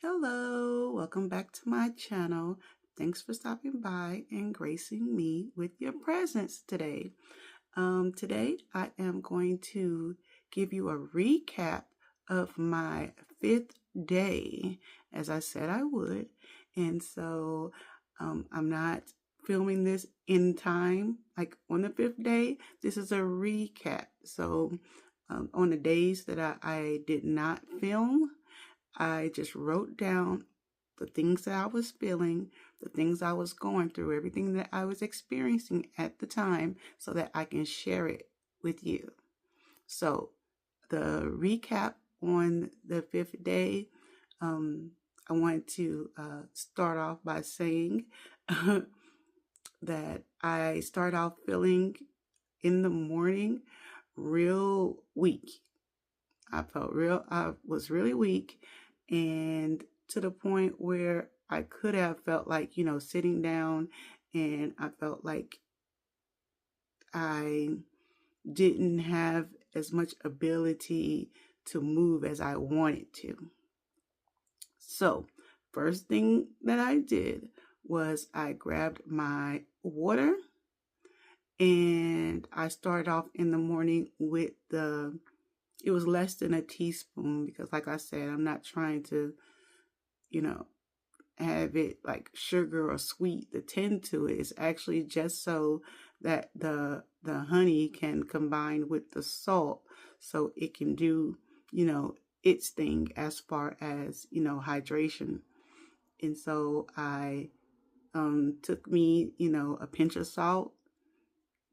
Hello, welcome back to my channel. Thanks for stopping by and gracing me with your presence today. Today I am going to give you a recap of my 5th day, as I said I would. And so I'm not filming this in time, like on the 5th day. This is a recap. So on the days that I did not film, I just wrote down the things that I was feeling, the things I was going through, everything that I was experiencing at the time so that I can share it with you. So the recap on the 5th day, I want to start off by saying that I start off feeling in the morning real weak. I was really weak, and to the point where I could have felt like, sitting down, and I felt like I didn't have as much ability to move as I wanted to. So, first thing that I did was I grabbed my water, and I started off in the morning with it was less than a teaspoon because, like I said, I'm not trying to, have it like sugar or sweet to tend to it. It's actually just so that the honey can combine with the salt so it can do, its thing as far as, hydration. And so I took me, a pinch of salt,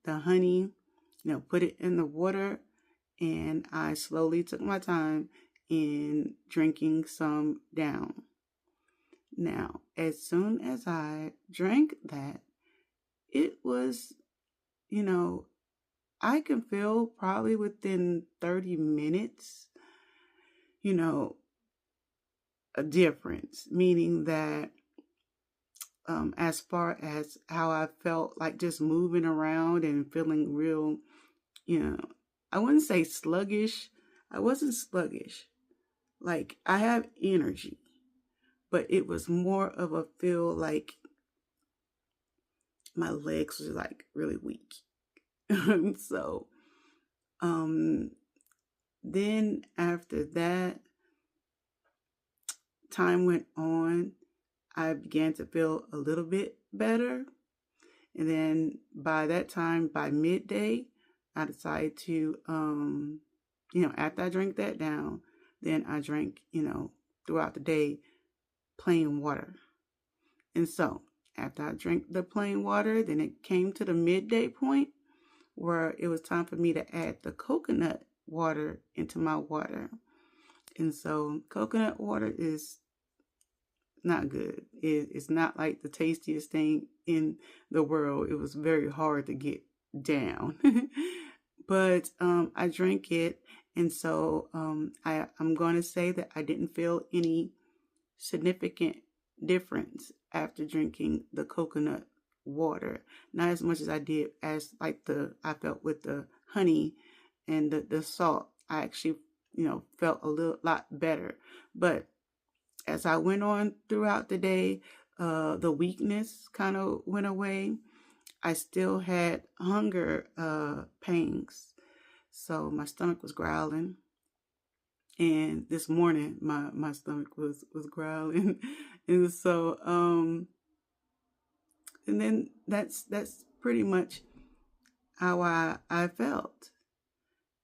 the honey, put it in the water, and I slowly took my time in drinking some down. Now, as soon as I drank that, it was, I can feel probably within 30 minutes, a difference, meaning that as far as how I felt like just moving around and feeling real, I wouldn't say sluggish. I wasn't sluggish. Like, I have energy, but it was more of a feel like my legs was like really weak. So, then after that, time went on. I began to feel a little bit better. And then by that time, by midday, I decided to, after I drank that down, then I drank, throughout the day, plain water. And so after I drank the plain water, then it came to the midday point where it was time for me to add the coconut water into my water. And so coconut water is not good. It's not like the tastiest thing in the world. It was very hard to get down. But I drank it, and so I'm going to say that I didn't feel any significant difference after drinking the coconut water. Not as much as I did as like I felt with the honey and the salt. I actually, felt a lot better. But as I went on throughout the day, the weakness kind of went away. I still had hunger pangs. So my stomach was growling. And this morning my stomach was growling. And so and then that's pretty much how I felt.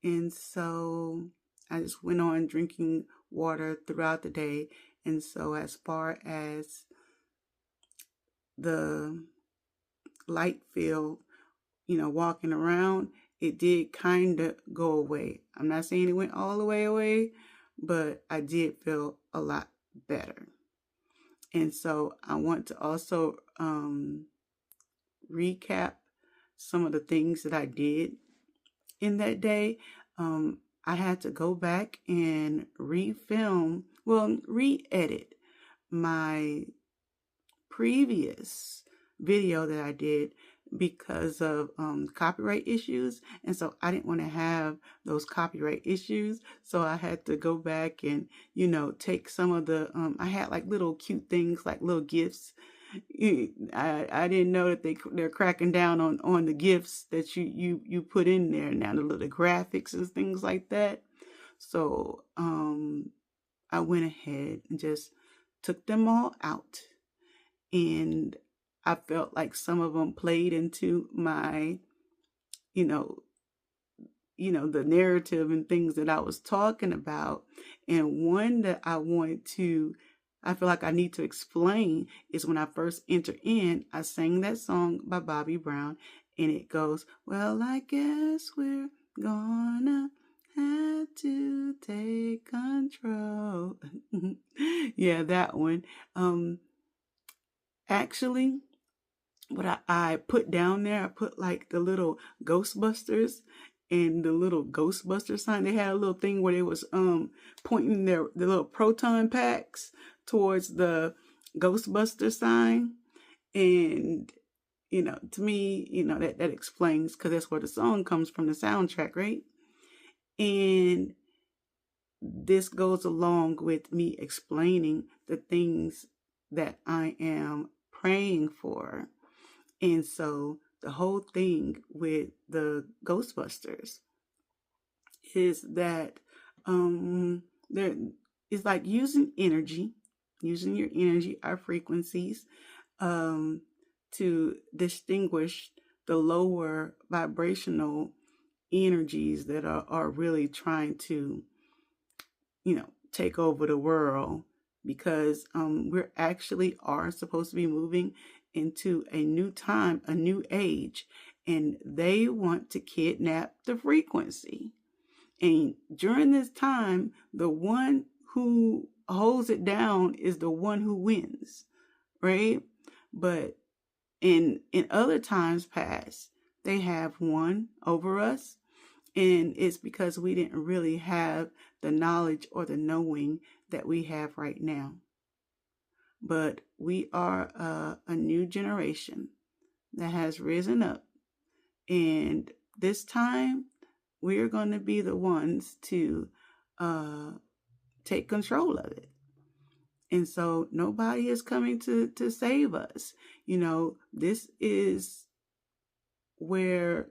And so I just went on drinking water throughout the day. And so as far as the light feel, walking around, it did kind of go away. I'm not saying it went all the way away, but I did feel a lot better. And so I want to also recap some of the things that I did in that day. I had to go back and re-edit my previous video that I did because of copyright issues. And so I didn't want to have those copyright issues. So I had to go back and, take some of the, I had like little cute things, like little gifts. I didn't know that they're cracking down on the gifts that you put in there now, the little graphics and things like that. So I went ahead and just took them all out, and I felt like some of them played into my, the narrative and things that I was talking about. And one that I feel like I need to explain is when I first enter in, I sang that song by Bobby Brown, and it goes, well, I guess we're gonna have to take control. Yeah, that one. Actually, what I put down there, I put like the little Ghostbusters and the little Ghostbuster sign. They had a little thing where they was pointing the little proton packs towards the Ghostbuster sign. And to me, that explains, because that's where the song comes from, the soundtrack, right? And this goes along with me explaining the things that I am praying for. And so the whole thing with the Ghostbusters is that there is like using your energy, our frequencies, to distinguish the lower vibrational energies that are really trying to, take over the world, because we're actually are supposed to be moving into a new time, a new age, and they want to kidnap the frequency. And during this time, the one who holds it down is the one who wins, right? But in other times past, they have won over us, and it's because we didn't really have the knowledge or the knowing that we have right now. But we are a new generation that has risen up, and this time we're going to be the ones to take control of it. And so nobody is coming to save us. This is where,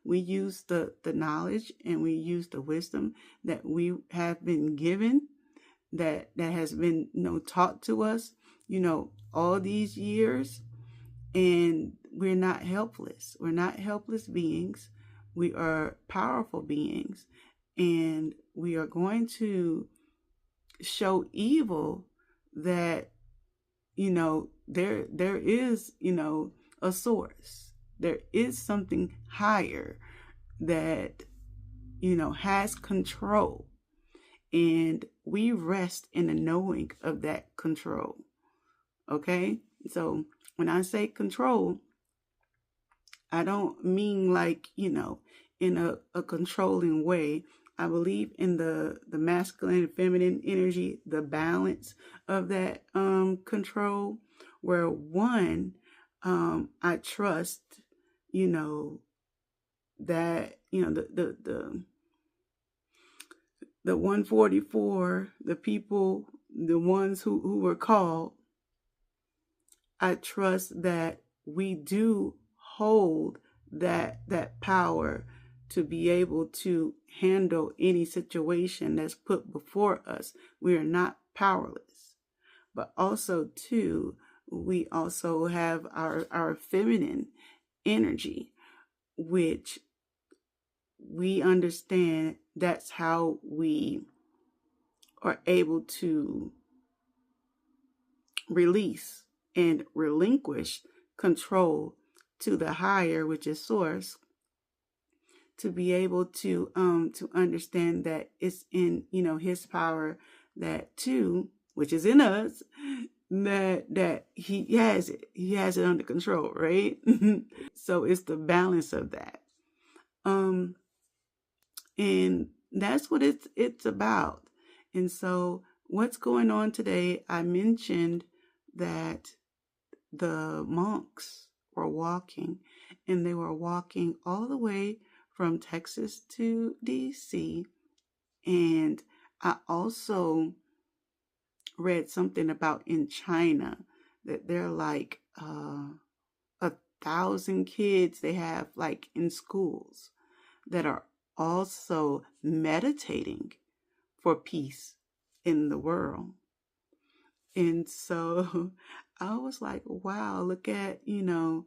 we use the knowledge and we use the wisdom that we have been given, that has been, taught to us, all these years. And we're not helpless. We're not helpless beings. We are powerful beings. And we are going to show evil that, there is, a source. There is something higher that, has control. And we rest in the knowing of that control. Okay? So when I say control, I don't mean like, in a controlling way. I believe in the masculine and feminine energy, the balance of that control, where one, I trust, that, the 144, the people, the ones who were called, I trust that we do hold that power to be able to handle any situation that's put before us. We are not powerless. But also, too, we also have our feminine energy, which we understand that's how we are able to release and relinquish control to the higher, which is source, to be able to understand that it's in, his power, that too, which is in us, that he has it under control, right? So it's the balance of that. And that's what it's about. And so what's going on today, I mentioned that the monks were walking, and they were walking all the way from Texas to DC. And I also read something about in China that they're like 1,000 kids they have like in schools that are also meditating for peace in the world. And so I was like, wow, look at, no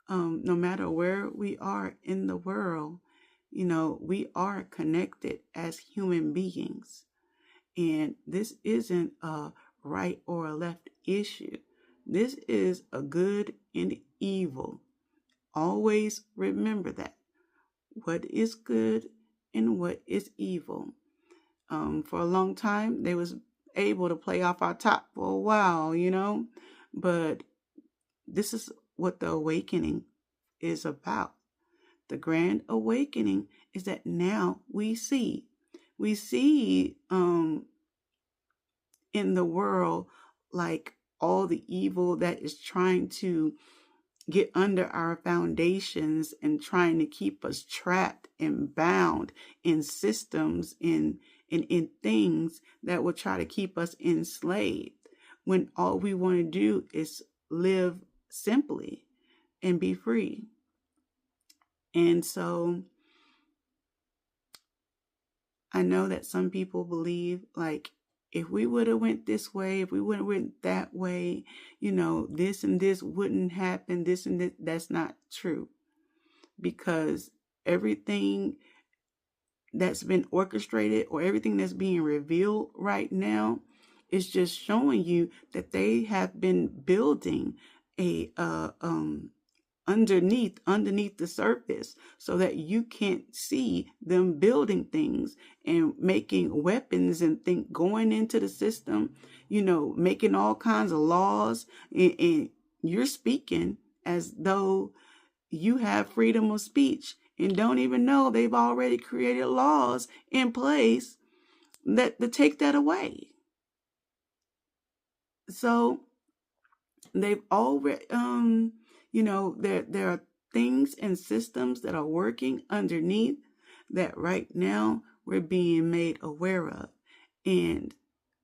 matter where we are in the world, we are connected as human beings. And this isn't a right or a left issue. This is a good and evil. Always remember that. What is good and what is evil. For a long time, they was able to play off our top for a while, but this is what the awakening is about. The grand awakening is that now we see in the world like all the evil that is trying to get under our foundations and trying to keep us trapped and bound in systems, in things that will try to keep us enslaved, when all we want to do is live simply and be free. And so I know that some people believe like, if we would have went this way, if we would have went that way, this and this wouldn't happen, this and this. That's not true. Because everything that's been orchestrated or everything that's being revealed right now is just showing you that they have been building a underneath the surface so that you can't see them building things and making weapons and going into the system, making all kinds of laws, and you're speaking as though you have freedom of speech and don't even know they've already created laws in place that to take that away. So they've already there are things and systems that are working underneath that right now we're being made aware of. And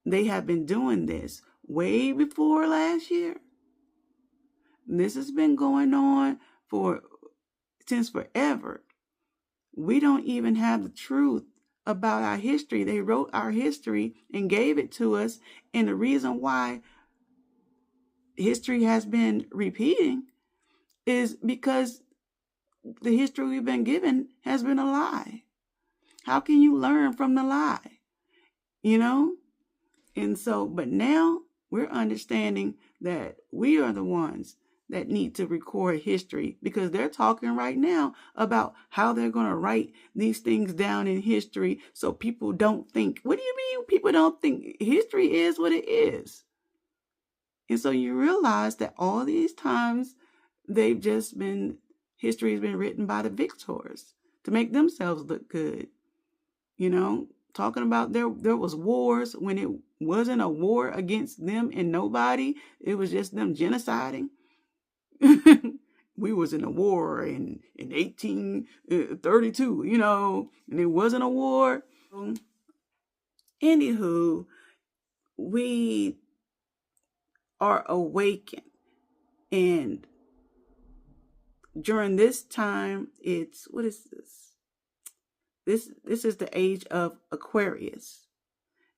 they have been doing this way before last year. This has been going on since forever. We don't even have the truth about our history. They wrote our history and gave it to us. And the reason why history has been repeating is because the history we've been given has been a lie. How can you learn from the lie? And so, but now we're understanding that we are the ones that need to record history, because they're talking right now about how they're going to write these things down in history so people don't think. What do you mean people don't think? History is what it is. And so you realize that all these times history has been written by the victors to make themselves look good. Talking about there was wars when it wasn't a war against them and nobody. It was just them genociding. We was in a war in 1832, and it wasn't a war. Anywho, we are awakened, and during this time, what is this? This is the age of Aquarius.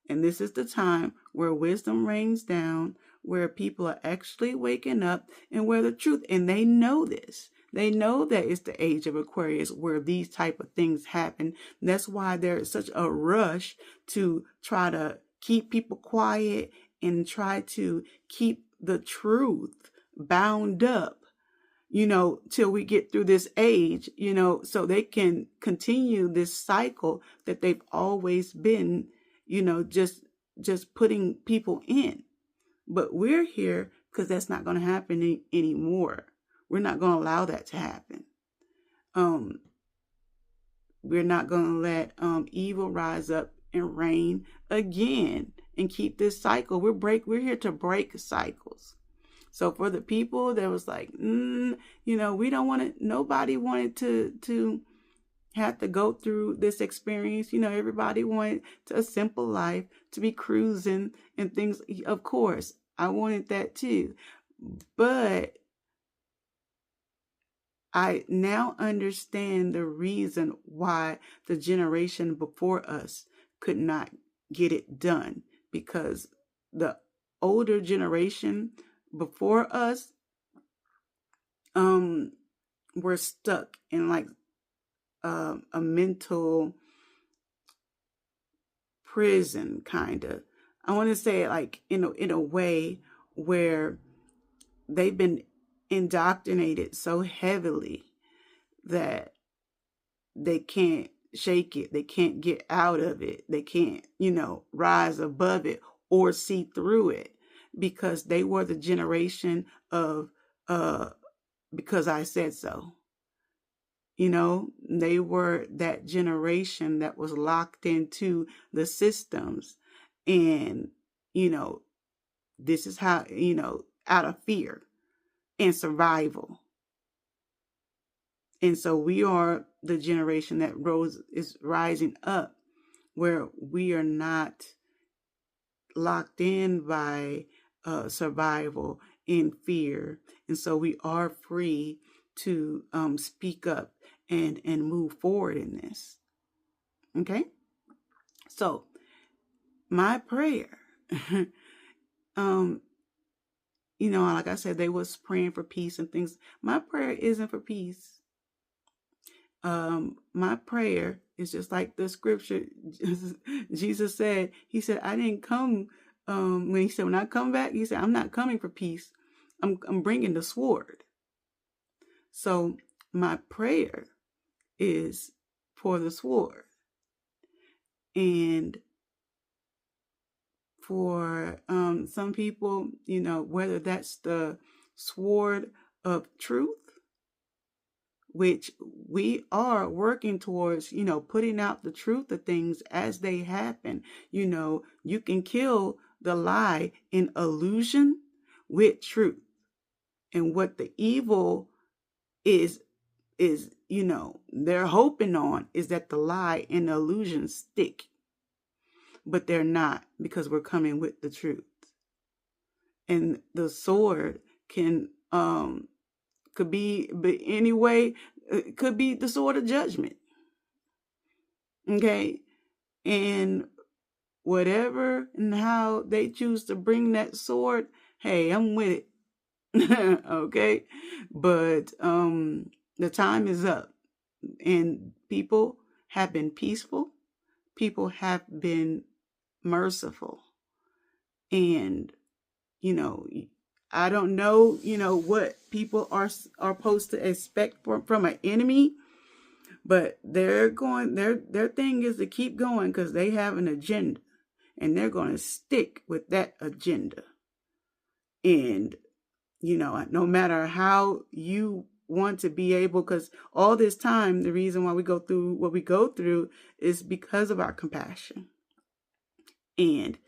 And this is the time where wisdom rains down, where people are actually waking up, and where the truth, and they know this. They know that it's the age of Aquarius where these type of things happen. That's why there is such a rush to try to keep people quiet and try to keep the truth bound up, till we get through this age, so they can continue this cycle that they've always been, just putting people in. But we're here because that's not going to happen anymore. We're not going to allow that to happen. We're not going to let evil rise up and reign again and keep this cycle. We're here to break cycles. So for the people that was like, we don't want to, nobody wanted to have to go through this experience. Everybody wanted a simple life, to be cruising and things. Of course, I wanted that too. But I now understand the reason why the generation before us could not get it done, because the older generation before us were stuck in like a mental prison, kind of. I want to say it like in a way where they've been indoctrinated so heavily that they can't shake it. They can't get out of it. They can't, rise above it or see through it, because they were the generation of because I said so. They were that generation that was locked into the systems, and this is how, out of fear and survival. And so we are the generation that is rising up, where we are not locked in by survival and fear. And so we are free to speak up and move forward in this. Okay? So my prayer, like I said, they was praying for peace and things. My prayer isn't for peace. My prayer is just like the scripture Jesus said. He said, I didn't come, when I come back, he said, I'm not coming for peace. I'm bringing the sword. So my prayer is for the sword. And for some people, whether that's the sword of truth, which we are working towards, putting out the truth of things as they happen. You can kill the lie in illusion with truth. And what the evil is, they're hoping on is that the lie and the illusion stick. But they're not, because we're coming with the truth. And the sword could be, but anyway, it could be the sword of judgment. Okay? And whatever and how they choose to bring that sword, hey, I'm with it. Okay? But the time is up. And people have been peaceful. People have been merciful. And, I don't know, what people are supposed to expect from an enemy, but their thing is to keep going, because they have an agenda, and they're going to stick with that agenda. And, no matter how you want to be able, because all this time, the reason why we go through what we go through is because of our compassion. And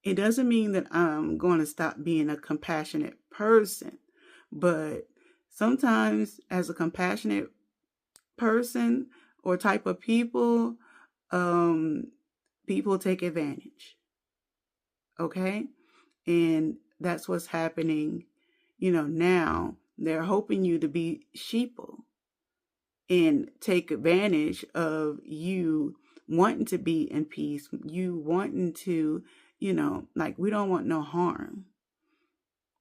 it doesn't mean that I'm going to stop being a compassionate person, but sometimes as a compassionate person or type of people, people take advantage. Okay? And that's what's happening, now. They're hoping you to be sheeple and take advantage of you wanting to be in peace, you wanting to, like, we don't want no harm.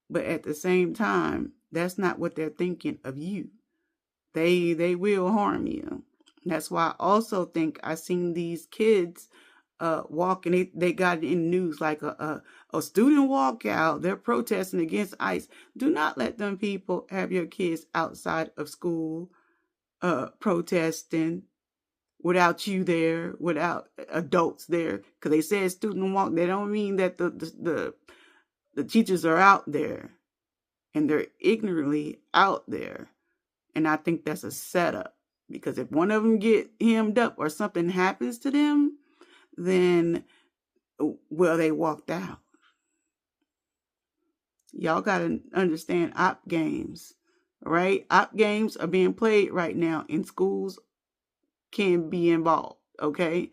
But at the same time, that's not what they're thinking of you. They will harm you. That's why I also think I seen these kids walking. They got it in news like a student walkout. They're protesting against ICE. Do not let them people have your kids outside of school protesting without you there, without adults there, because they said student walk. They don't mean that the teachers are out there, and they're ignorantly out there. And I think that's a setup, because if one of them get hemmed up or something happens to them, then, well, they walked out. Y'all got to understand op games, right? Op games are being played right now, and schools can be involved, okay?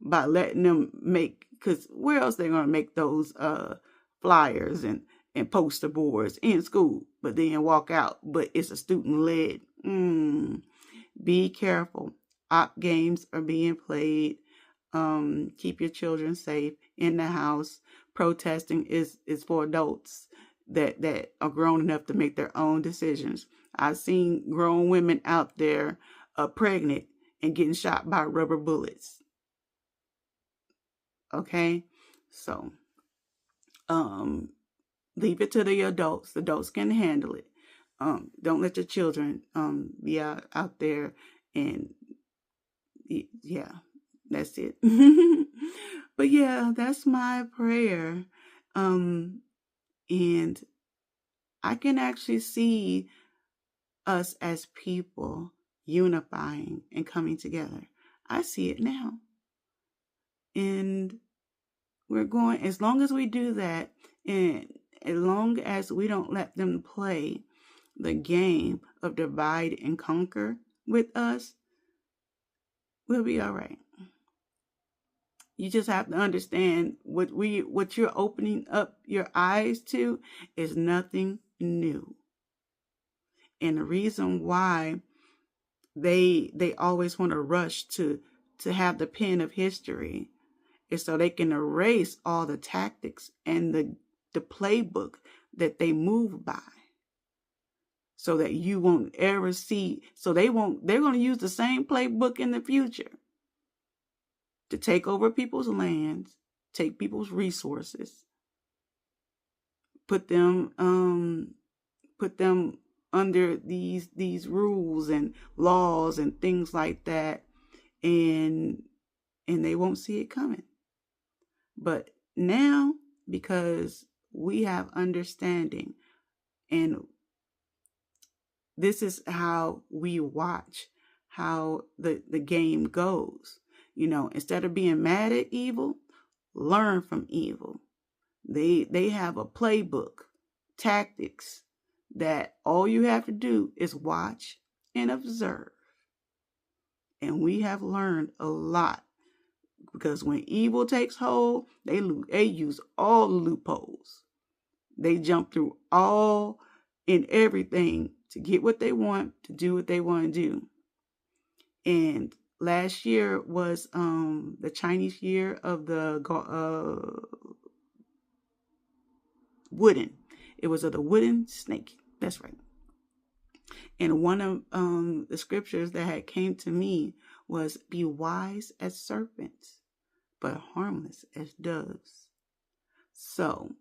By letting them make, because where else they going to make those flyers and poster boards in school, but then walk out, but it's a student led. Be careful. Op games are being played. Keep your children safe in the house. Protesting is for adults that are grown enough to make their own decisions. I've seen grown women out there pregnant and getting shot by rubber bullets. Okay, so leave it to the adults. The adults can handle it. Don't let your children be out there, and yeah, that's it. But yeah, that's my prayer. And I can actually see us as people unifying and coming together. I see it now. And we're going, as long as we do that, and as long as we don't let them play the game of divide and conquer with us, we'll be all right. You just have to understand what you're opening up your eyes to is nothing new. And the reason why they always want to rush to have the pen of history is so they can erase all the tactics and the playbook that they move by, so that you won't ever see. So they're going to use the same playbook in the future to take over people's lands, take people's resources, put them under these rules and laws and things like that, and they won't see it coming. But now, because we have understanding, and this is how we watch how the game goes. Instead of being mad at evil, learn from evil. They have a playbook, tactics, that all you have to do is watch and observe. And we have learned a lot, because when evil takes hold, they use all the loopholes. They jump through all and everything to get what they want, to do what they want to do. And last year was the Chinese year of the wooden. It was of the wooden snake. That's right. And one of the scriptures that had came to me was, be wise as serpents, but harmless as doves. So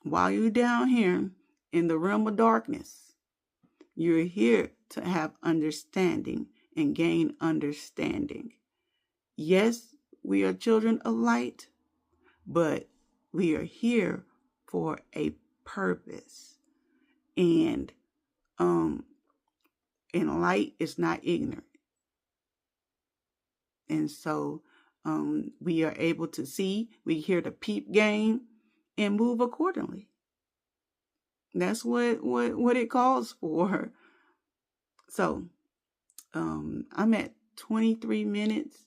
while you're down here in the realm of darkness, you're here to have understanding and gain understanding. Yes, we are children of light, but we are here for a purpose. And light is not ignorant. And so we are able to see, we hear the peep game, and move accordingly. That's what it calls for. So I'm at 23 minutes.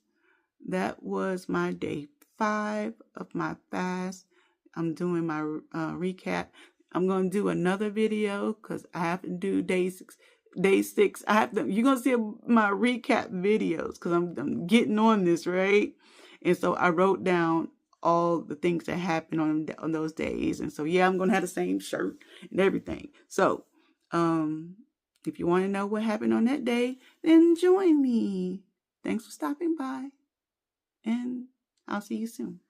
That was my day 5 of my fast. I'm doing my recap. I'm going to do another video because I have to do day 6. You're going to see my recap videos because I'm getting on this, right? And so I wrote down all the things that happened on those days. And so, yeah, I'm going to have the same shirt and everything. So, if you want to know what happened on that day, then join me. Thanks for stopping by, and I'll see you soon.